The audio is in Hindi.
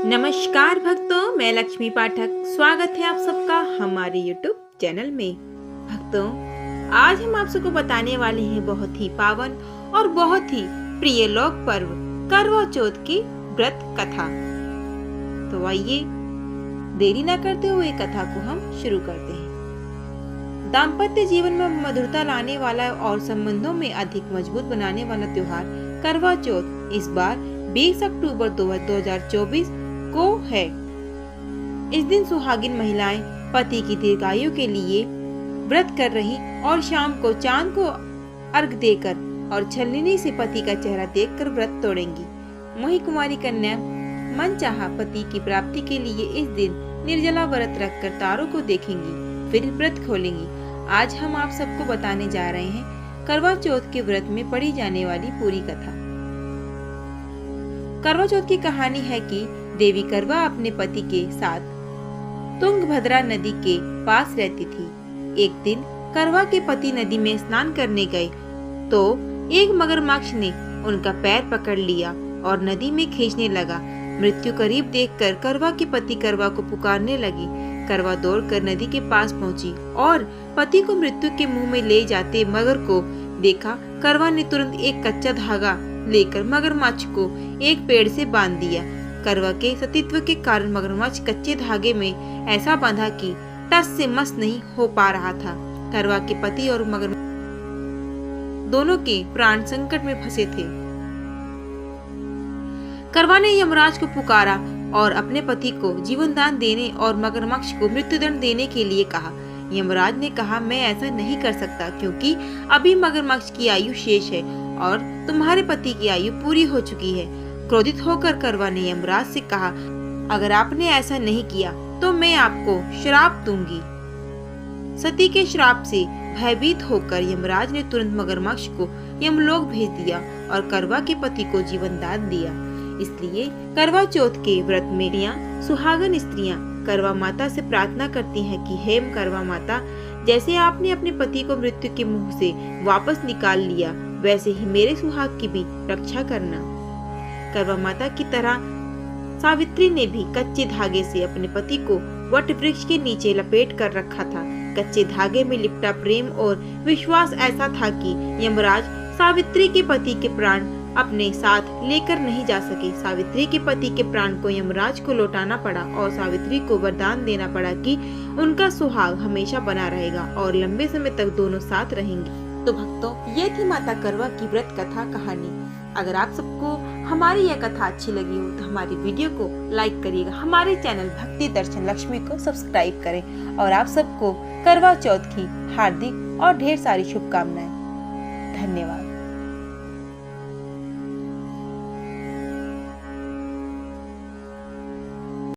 नमस्कार भक्तों, मैं लक्ष्मी पाठक। स्वागत है आप सबका हमारे YouTube चैनल में। भक्तों, आज हम आप सबको बताने वाले हैं बहुत ही पावन और बहुत ही प्रिय लोक पर्व करवा चौथ की व्रत कथा। तो आइए देरी न करते हुए कथा को हम शुरू करते हैं। दाम्पत्य जीवन में मधुरता लाने वाला और संबंधों में अधिक मजबूत बनाने वाला त्योहार करवा चौथ इस बार 20 अक्टूबर 2024 को है। इस दिन सुहागिन महिलाएं पति की दीर्घायु के लिए व्रत कर रही और शाम को चांद को अर्घ देकर और छलनी से पति का चेहरा देखकर व्रत तोड़ेंगी। वहीं कुमारी कन्या मनचाहा पति की प्राप्ति के लिए इस दिन निर्जला व्रत रखकर तारों को देखेंगी, फिर व्रत खोलेंगी। आज हम आप सबको बताने जा रहे हैं करवा चौथ के व्रत में पढ़ी जाने वाली पूरी कथा। करवा चौथ की कहानी है कि देवी करवा अपने पति के साथ तुंगभद्रा नदी के पास रहती थी। एक दिन करवा के पति नदी में स्नान करने गए तो एक मगरमच्छ ने उनका पैर पकड़ लिया और नदी में खींचने लगा। मृत्यु करीब देखकर करवा के पति करवा को पुकारने लगी। करवा दौड़कर नदी के पास पहुंची और पति को मृत्यु के मुंह में ले जाते मगर को देखा। करवा ने तुरंत एक कच्चा धागा लेकर मगरमच्छ को एक पेड़ से बांध दिया। करवा के सतीत्व के कारण मगरमच्छ कच्चे धागे में ऐसा बांधा कि टस से मस नहीं हो पा रहा था। करवा के पति और मगरमच्छ दोनों के प्राण संकट में फंसे थे। करवा ने यमराज को पुकारा और अपने पति को जीवन दान देने और मगरमच्छ को मृत्युदंड देने के लिए कहा। यमराज ने कहा, मैं ऐसा नहीं कर सकता क्योंकि अभी मगरमच्छ की आयु शेष है और तुम्हारे पति की आयु पूरी हो चुकी है। क्रोधित होकर करवा ने यमराज से कहा, अगर आपने ऐसा नहीं किया तो मैं आपको श्राप दूंगी। सती के श्राप से भयभीत होकर यमराज ने तुरंत मगरमच्छ को यमलोक भेज दिया और करवा के पति को जीवन दान दिया। इसलिए करवा चौथ के व्रत में सुहागन स्त्रियां करवा माता से प्रार्थना करती हैं कि हे करवा माता, जैसे आपने अपने पति को मृत्यु के मुंह से वापस निकाल लिया, वैसे ही मेरे सुहाग की भी रक्षा करना। करवा माता की तरह सावित्री ने भी कच्चे धागे से अपने पति को वट वृक्ष के नीचे लपेट कर रखा था। कच्चे धागे में लिपटा प्रेम और विश्वास ऐसा था कि यमराज सावित्री के पति के प्राण अपने साथ लेकर नहीं जा सके। सावित्री के पति के प्राण को यमराज को लौटाना पड़ा और सावित्री को वरदान देना पड़ा कि उनका सुहाग हमेशा बना रहेगा और लंबे समय तक दोनों साथ रहेंगे। तो भक्तों, ये थी माता करवा की व्रत कथा कहानी। अगर आप सबको हमारी यह कथा अच्छी लगी हो तो हमारी वीडियो को लाइक करिएगा, हमारे चैनल भक्ति दर्शन लक्ष्मी को सब्सक्राइब करें और आप सबको करवा चौथ की हार्दिक और ढेर सारी शुभकामनाएं। धन्यवाद।